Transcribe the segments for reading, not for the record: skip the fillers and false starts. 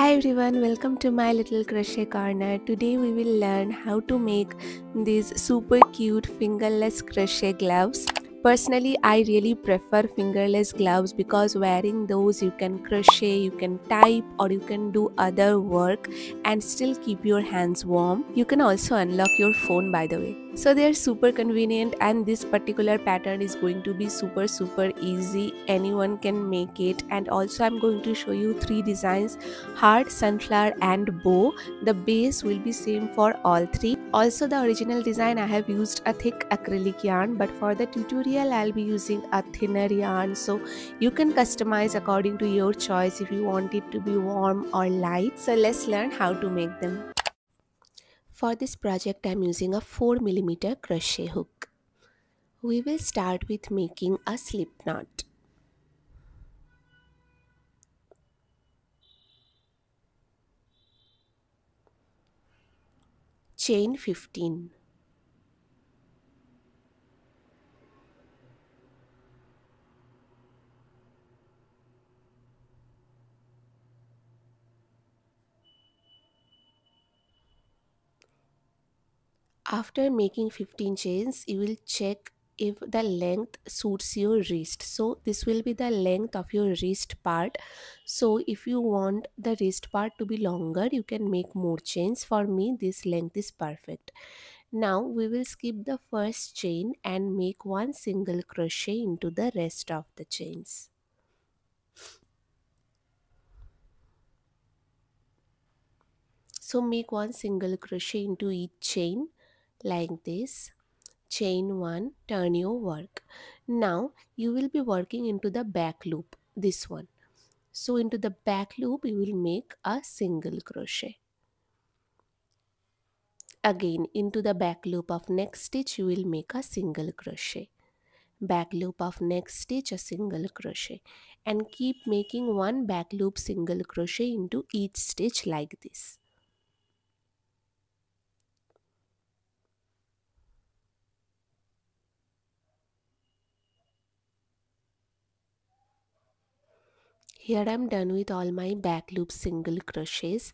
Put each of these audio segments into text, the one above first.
Hi everyone, welcome to my little crochet corner. Today we will learn how to make these super cute fingerless crochet gloves. Personally, I really prefer fingerless gloves because wearing those you can crochet, you can type or you can do other work and still keep your hands warm. You can also unlock your phone, by the way. So they are super convenient, and this particular pattern is going to be super easy. Anyone can make it. And also I'm going to show you 3 designs: heart, sunflower and bow. The base will be same for all 3. Also, the original design I have used a thick acrylic yarn, but for the tutorial I'll be using a thinner yarn, so you can customize according to your choice if you want it to be warm or light. So let's learn how to make them. For this project I'm using a 4mm crochet hook. We will start with making a slip knot. Chain 15. After making 15 chains, you will check if the length suits your wrist. So this will be the length of your wrist part. So if you want the wrist part to be longer, you can make more chains. For me, this length is perfect. Now we will skip the first chain and make one single crochet into the rest of the chains. So make one single crochet into each chain like this. Chain 1, turn your work. Now you will be working into the back loop, this one. So into the back loop you will make a single crochet. Again into the back loop of next stitch you will make a single crochet. Back loop of next stitch a single crochet, and keep making one back loop single crochet into each stitch like this. Here I am done with all my back loop single crochets.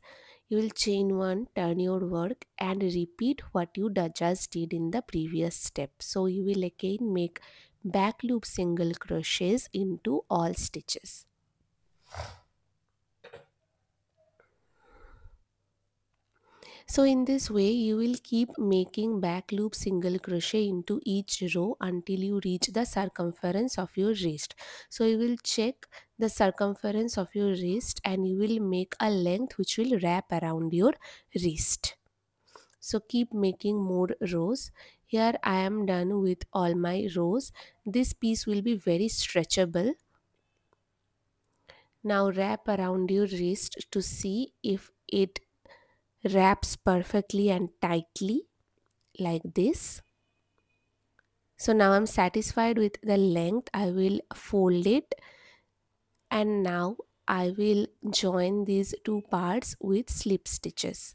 You will chain 1, turn your work and repeat what you just did in the previous step. So you will again make back loop single crochets into all stitches. So in this way you will keep making back loop single crochet into each row until you reach the circumference of your wrist. So you will check the circumference of your wrist and you will make a length which will wrap around your wrist. So keep making more rows. Here I am done with all my rows. This piece will be very stretchable. Now wrap around your wrist to see if it wraps perfectly and tightly like this. So now I'm satisfied with the length. I will fold it, and now I will join these two parts with slip stitches.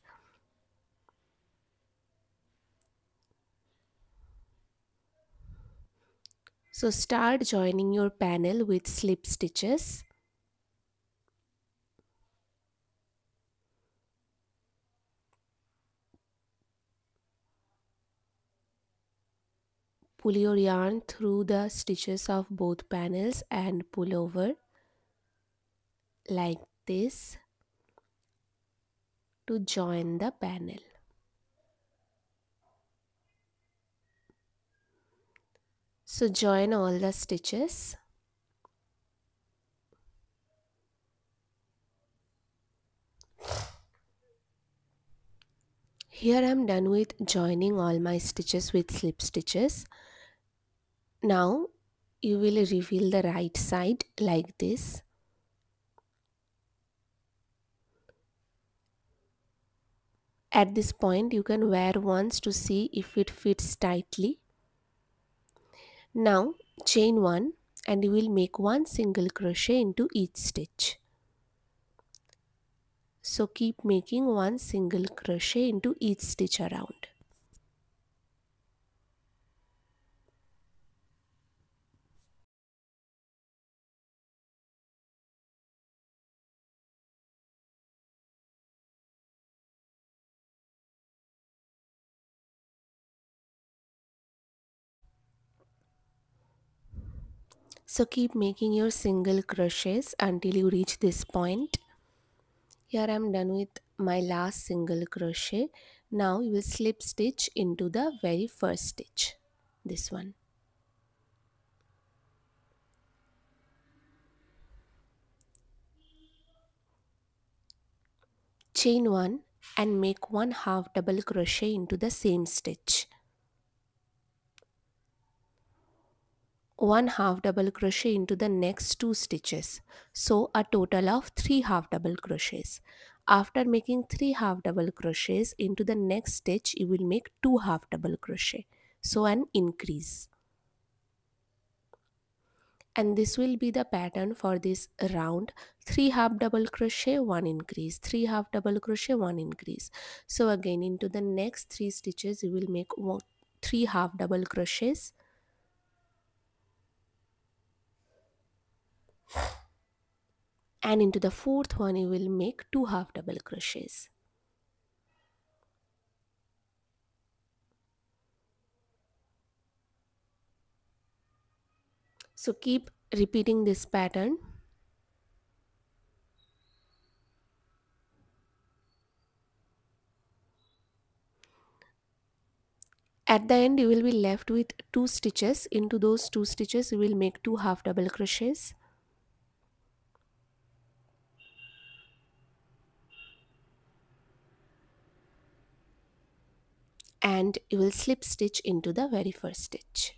So start joining your panel with slip stitches. Pull your yarn through the stitches of both panels and pull over like this to join the panel. So join all the stitches. Here I am done with joining all my stitches with slip stitches. Now you will reveal the right side like this. At this point you can wear once to see if it fits tightly. Now chain 1 and you will make one single crochet into each stitch. So keep making one single crochet into each stitch around. So keep making your single crochets until you reach this point. Here I am done with my last single crochet. Now you will slip stitch into the very first stitch, this one. Chain 1 and make 1 half double crochet into the same stitch. 1 half double crochet into the next 2 stitches, so a total of 3 half double crochets. After making 3 half double crochets into the next stitch, you will make 2 half double crochet, so an increase. And this will be the pattern for this round: 3 half double crochet, 1 increase, 3 half double crochet, 1 increase. So again, into the next 3 stitches you will make 3 half double crochets, and into the fourth one you will make 2 half double crochets. So keep repeating this pattern. At the end you will be left with 2 stitches. Into those 2 stitches you will make 2 half double crochets, and you will slip stitch into the very first stitch.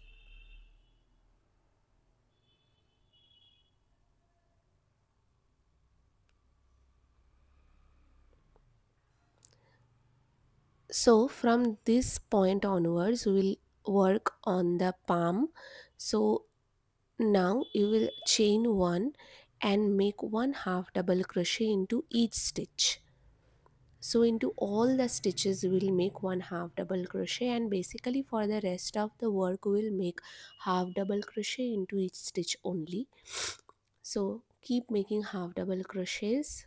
So from this point onwards we will work on the palm. So now you will chain 1 and make 1 half double crochet into each stitch. So into all the stitches we will make 1 half double crochet, and basically for the rest of the work we will make half double crochet into each stitch only. So keep making half double crochets.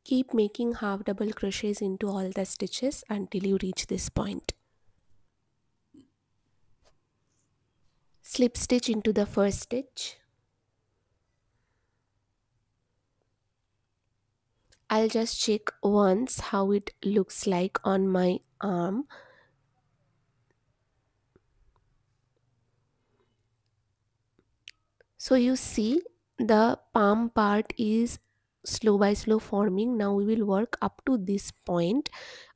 Keep making half double crochets into all the stitches until you reach this point. Slip stitch into the first stitch. I'll just check once how it looks like on my arm. So you see the palm part is slow by slow forming. Now we will work up to this point.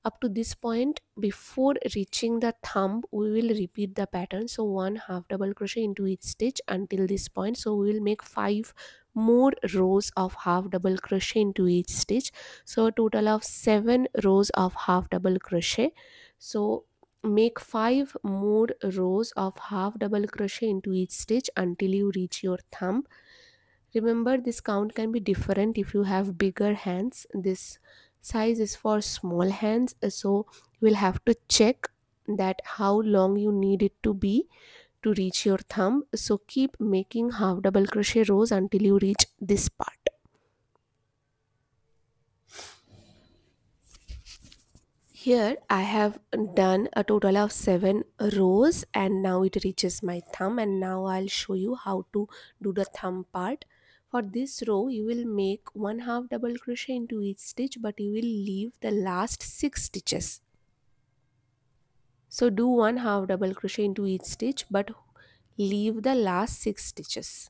Up to this point, before reaching the thumb we will repeat the pattern. So 1 half double crochet into each stitch until this point. So we will make 5 more rows of half double crochet into each stitch, so a total of 7 rows of half double crochet. So make 5 more rows of half double crochet into each stitch until you reach your thumb. Remember, this count can be different if you have bigger hands. This size is for small hands, so you will have to check that how long you need it to be to reach your thumb. So keep making half double crochet rows until you reach this part. Here I have done a total of 7 rows, and now it reaches my thumb, and now I'll show you how to do the thumb part. For this row you will make 1 half double crochet into each stitch, but you will leave the last 6 stitches. So do 1 half double crochet into each stitch but leave the last 6 stitches.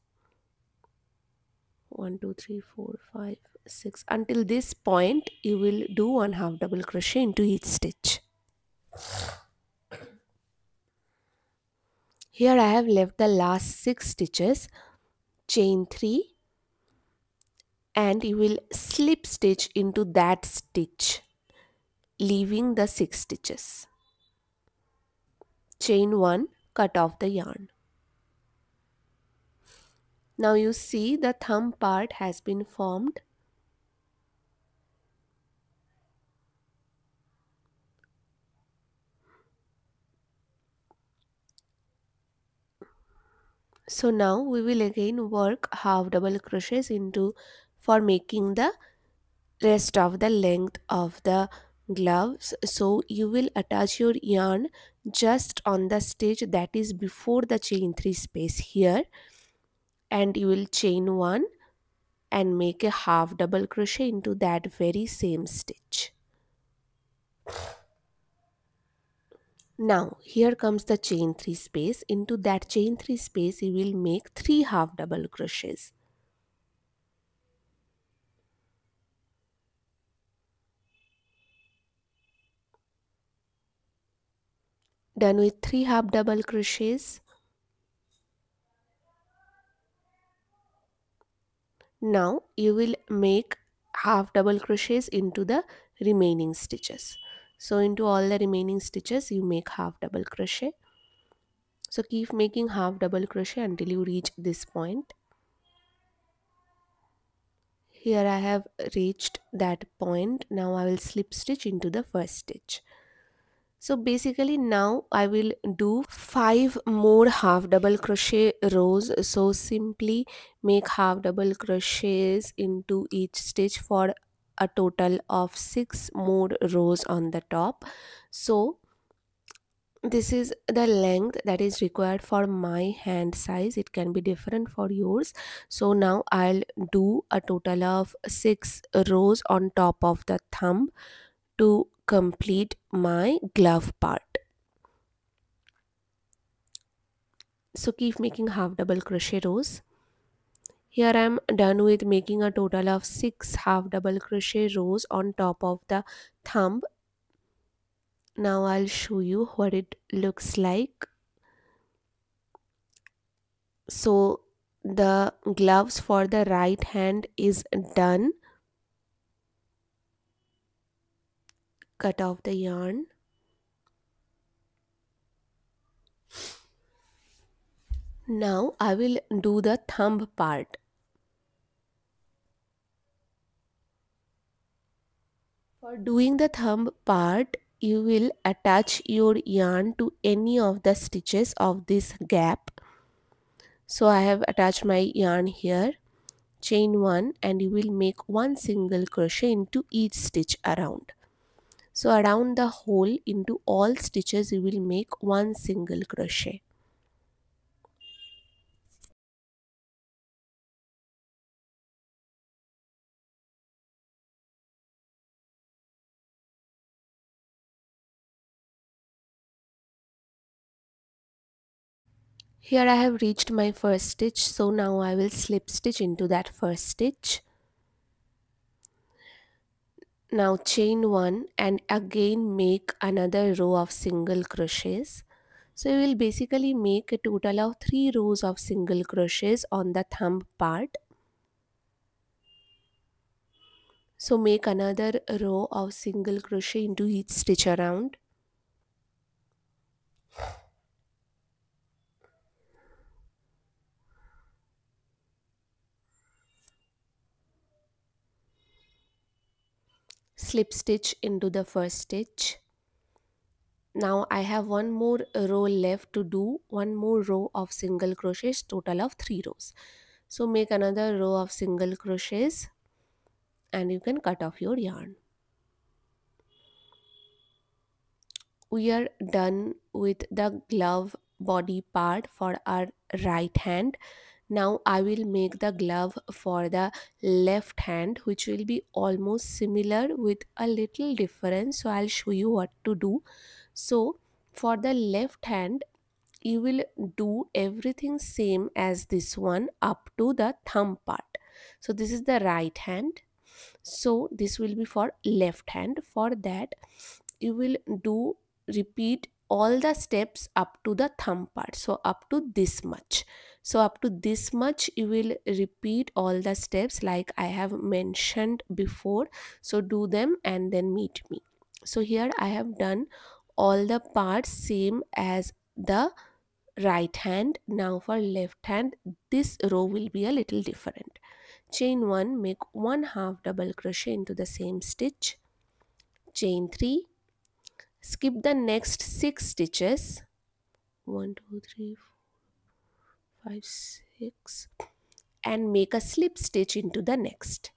1 2 3 4 5 6. Until this point you will do 1 half double crochet into each stitch. Here I have left the last 6 stitches. Chain 3 and you will slip stitch into that stitch, leaving the 6 stitches. Chain 1, cut off the yarn. Now you see the thumb part has been formed. So now we will again work half double crochets into for making the rest of the length of the gloves. So you will attach your yarn just on the stitch that is before the chain 3 space here, and you will chain 1 and make a half double crochet into that very same stitch. Now here comes the chain 3 space. Into that chain 3 space you will make 3 half double crochets. Done with 3 half double crochets, now you will make half double crochets into the remaining stitches. So into all the remaining stitches you make half double crochet. So keep making half double crochet until you reach this point. Here I have reached that point. Now I will slip stitch into the first stitch. So basically now I will do 5 more half double crochet rows. So simply make half double crochets into each stitch for a total of 6 more rows on the top. So this is the length that is required for my hand size. It can be different for yours. So now I'll do a total of 6 rows on top of the thumb to complete my glove part. So keep making half double crochet rows. Here I am done with making a total of 6 half double crochet rows on top of the thumb. Now I'll show you what it looks like. So the gloves for the right hand is done. Cut off the yarn. Now I will do the thumb part. For doing the thumb part, you will attach your yarn to any of the stitches of this gap. So I have attached my yarn here. Chain 1 and you will make 1 single crochet into each stitch around. So around the hole into all stitches you will make 1 single crochet. Here I have reached my first stitch, so now I will slip stitch into that first stitch. Now chain 1 and again make another row of single crochets. So you will basically make a total of 3 rows of single crochets on the thumb part. So make another row of single crochet into each stitch around. Slip stitch into the first stitch. Now I have one more row left to do, one more row of single crochets, total of 3 rows. So make another row of single crochets and you can cut off your yarn. We are done with the glove body part for our right hand. Now I will make the glove for the left hand, which will be almost similar with a little difference. So I'll show you what to do. So for the left hand, you will do everything same as this one up to the thumb part. So this is the right hand. So this will be for left hand. For that you will do repeat all the steps up to the thumb part. So up to this much. So up to this much you will repeat all the steps like I have mentioned before. So do them and then meet me. So here I have done all the parts same as the right hand. Now for left hand, this row will be a little different. Chain 1, make 1 half double crochet into the same stitch. Chain 3, skip the next 6 stitches. 1 2 3 4 5 6, and make a slip stitch into the next.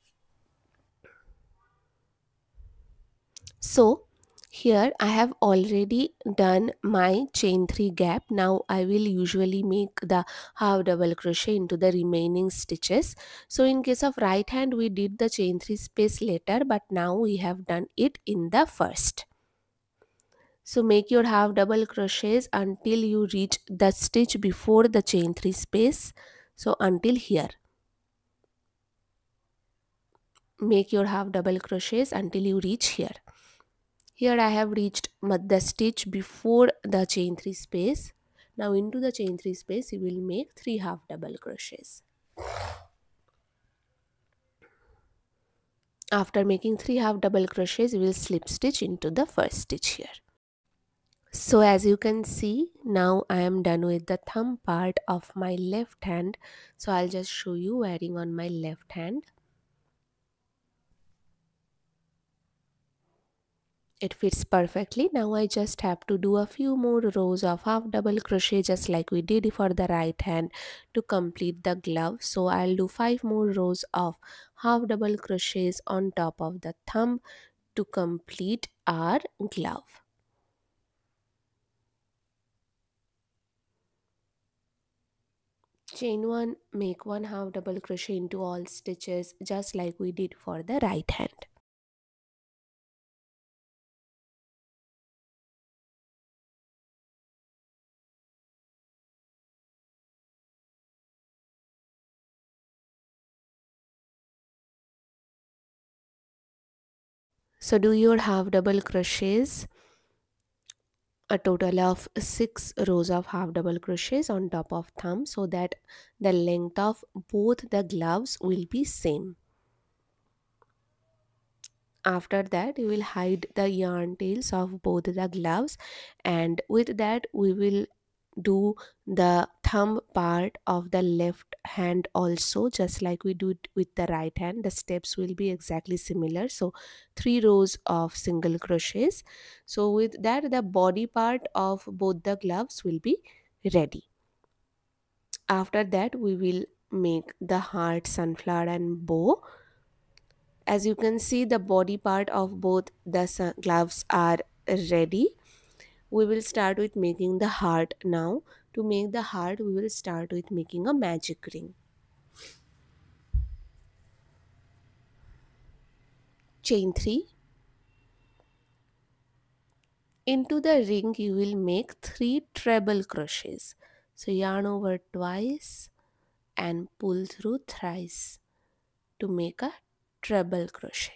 So here I have already done my chain 3 gap. Now I will usually make the half double crochet into the remaining stitches. So in case of right hand we did the chain 3 space later, but now we have done it in the first. So make your half double crochets until you reach the stitch before the chain 3 space. So until here. Make your half double crochets until you reach here. Here I have reached the stitch before the chain 3 space. Now into the chain 3 space you will make 3 half double crochets. After making 3 half double crochets you will slip stitch into the first stitch here. So as you can see, now I am done with the thumb part of my left hand. So I'll just show you wearing on my left hand. It fits perfectly. Now I just have to do a few more rows of half double crochet just like we did for the right hand to complete the glove. So I'll do 5 more rows of half double crochets on top of the thumb to complete our glove. Chain 1, make 1 half double crochet into all stitches just like we did for the right hand. So do your half double crochets, a total of 6 rows of half double crochets on top of thumb so that the length of both the gloves will be same. After that you will hide the yarn tails of both the gloves, and with that we will do the thumb part of the left hand also just like we do it with the right hand. The steps will be exactly similar, so 3 rows of single crochets. So with that the body part of both the gloves will be ready. After that we will make the heart, sunflower and bow. As you can see, the body part of both the gloves are ready. We will start with making the heart now. To make the heart we will start with making a magic ring. Chain 3. Into the ring you will make 3 treble crochets. So yarn over twice and pull through thrice to make a treble crochet.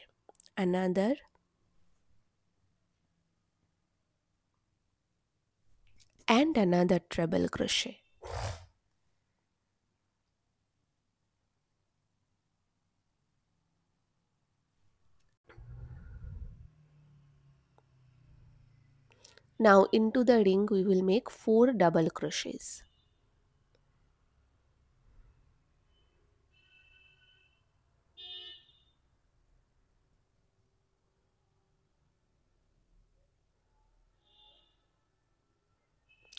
Another and another treble crochet. Now into the ring we will make 4 double crochets.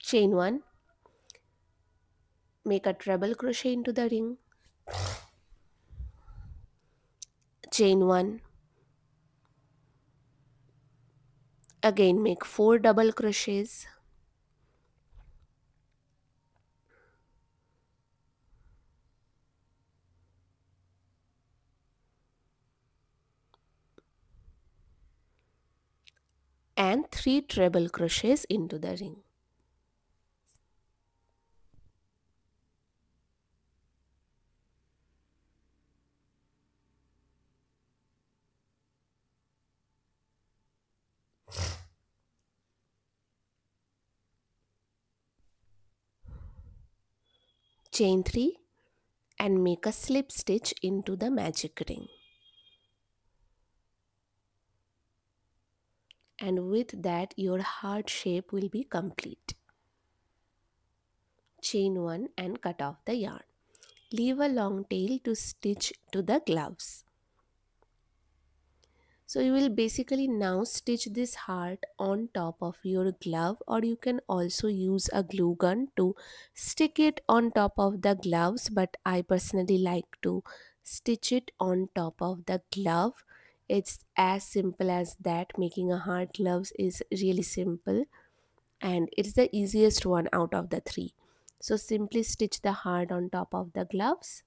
Chain 1, make a treble crochet into the ring. Chain 1, again make 4 double crochets. And 3 treble crochets into the ring. Chain 3 and make a slip stitch into the magic ring. And with that your heart shape will be complete. Chain 1 and cut off the yarn. Leave a long tail to stitch to the gloves. So you will basically now stitch this heart on top of your glove, or you can also use a glue gun to stick it on top of the gloves, but I personally like to stitch it on top of the glove. It's as simple as that. Making a heart gloves is really simple, and it's the easiest one out of the three. So simply stitch the heart on top of the gloves,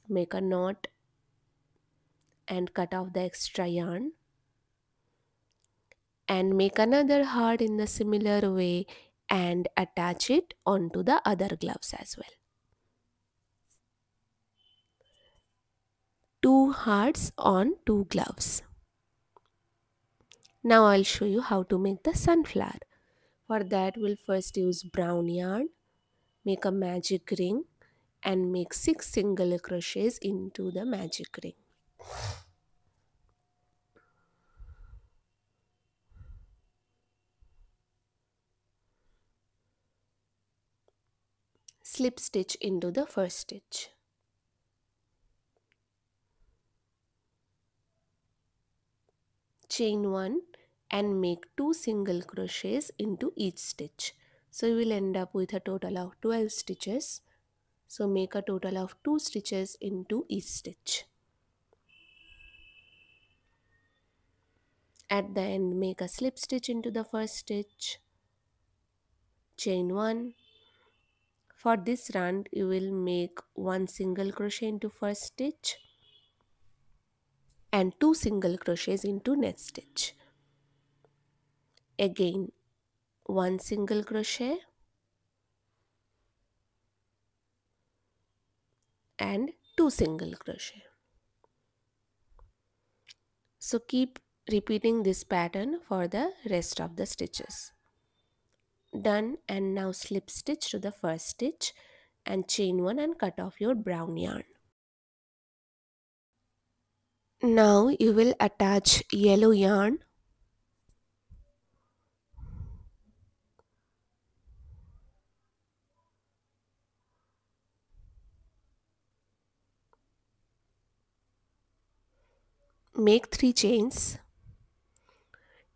make a knot and cut off the extra yarn, and make another heart in the similar way and attach it onto the other gloves as well. Two hearts on two gloves. Now I'll show you how to make the sunflower. For that, we'll first use brown yarn, make a magic ring, and make 6 single crochets into the magic ring. Slip stitch into the first stitch. Chain 1 and make 2 single crochets into each stitch. So you will end up with a total of 12 stitches. So make a total of 2 stitches into each stitch. At the end, make a slip stitch into the first stitch. Chain 1. For this round, you will make 1 single crochet into first stitch and 2 single crochets into next stitch. Again, 1 single crochet and 2 single crochet. So keep repeating this pattern for the rest of the stitches. Done, and now slip stitch to the first stitch and chain 1 and cut off your brown yarn. Now you will attach yellow yarn. Make 3 chains.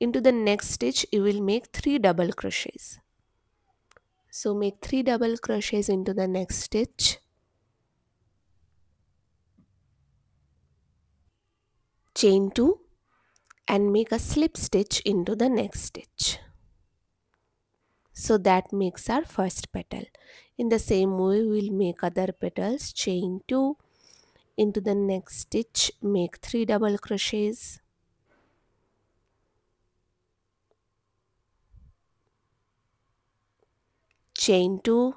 Into the next stitch you will make 3 double crochets. So make 3 double crochets into the next stitch. Chain 2 and make a slip stitch into the next stitch. So that makes our first petal. In the same way we will make other petals. Chain 2, into the next stitch make 3 double crochets. Chain 2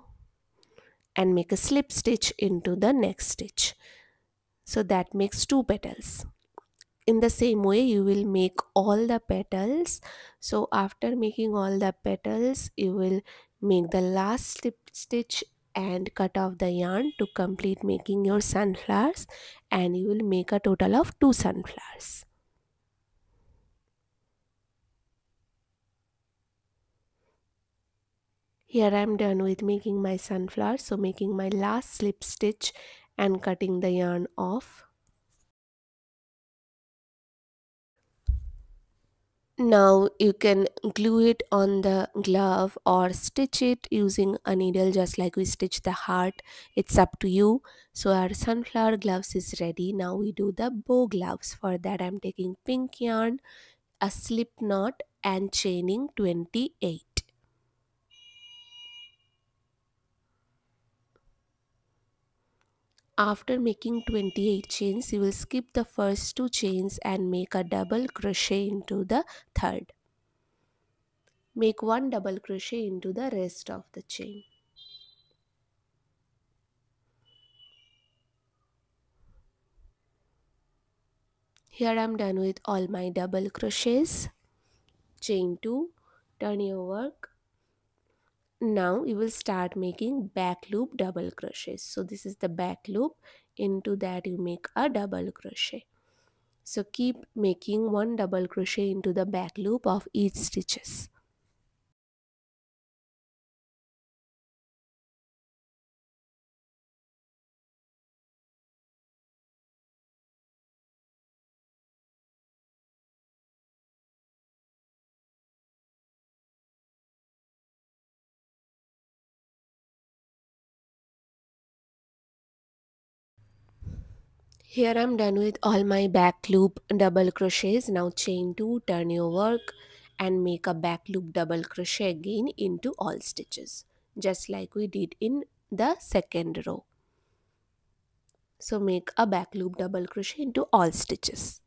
and make a slip stitch into the next stitch. So that makes 2 petals. In the same way you will make all the petals. So after making all the petals you will make the last slip stitch and cut off the yarn to complete making your sunflowers, and you will make a total of 2 sunflowers. Here I am done with making my sunflower, so making my last slip stitch and cutting the yarn off. Now you can glue it on the glove or stitch it using a needle just like we stitch the heart. It's up to you. So our sunflower gloves is ready. Now we do the bow gloves. For that I'm taking pink yarn, a slip knot and chaining 28. After making 28 chains, you will skip the first 2 chains and make a double crochet into the third. Make 1 double crochet into the rest of the chain. Here I am done with all my double crochets. Chain 2, turn your work. Now you will start making back loop double crochets. So this is the back loop. Into that you make a double crochet. So keep making 1 double crochet into the back loop of each stitches. Here I'm done with all my back loop double crochets. Now chain 2, turn your work and make a back loop double crochet again into all stitches, just like we did in the second row. So make a back loop double crochet into all stitches.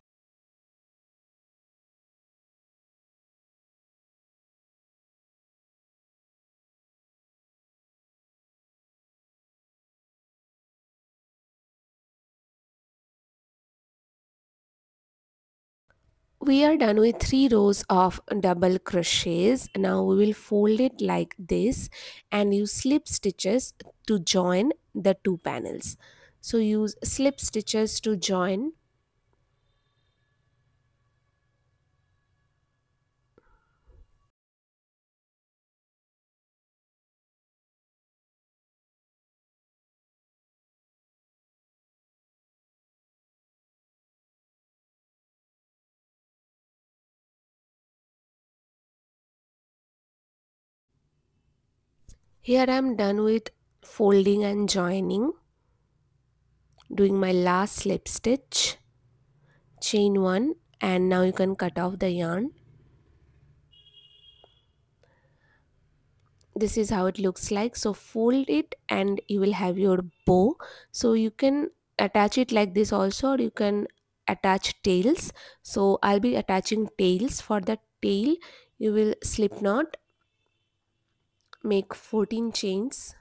We are done with 3 rows of double crochets. Now we will fold it like this and use slip stitches to join the two panels. So use slip stitches to join. Here I am done with folding and joining. Doing my last slip stitch, chain 1, and now you can cut off the yarn. This is how it looks like. So fold it and you will have your bow. So you can attach it like this also, or you can attach tails. So I'll be attaching tails. For the tail you will slip knot, make 14 chains.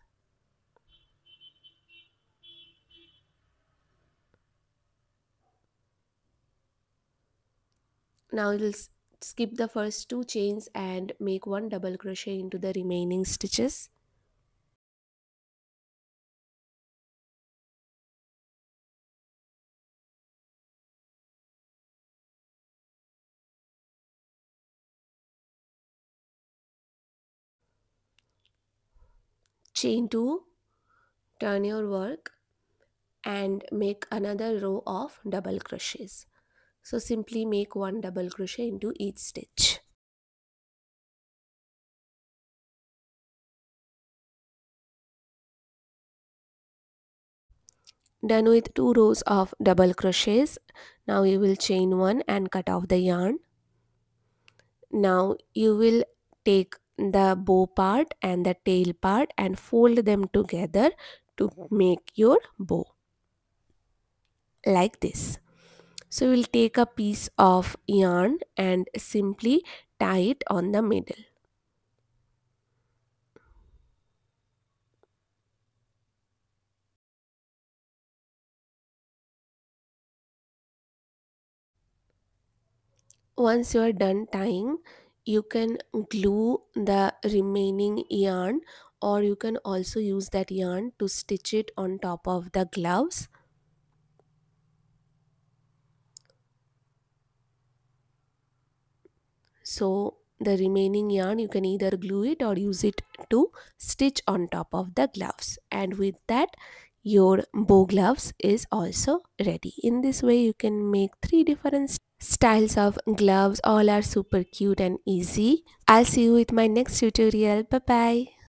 Now you will skip the first 2 chains and make 1 double crochet into the remaining stitches. Chain 2, turn your work and make another row of double crochets. So simply make 1 double crochet into each stitch. Done with 2 rows of double crochets. Now you will chain 1 and cut off the yarn. Now you will take the bow part and the tail part and fold them together to make your bow, like this. So we'll take a piece of yarn and simply tie it on the middle. Once you are done tying, you can glue the remaining yarn, or you can also use that yarn to stitch it on top of the gloves. So the remaining yarn you can either glue it or use it to stitch on top of the gloves, and with that your bow gloves is also ready. In this way you can make 3 different styles of gloves. All are super cute and easy. I'll see you with my next tutorial. Bye bye.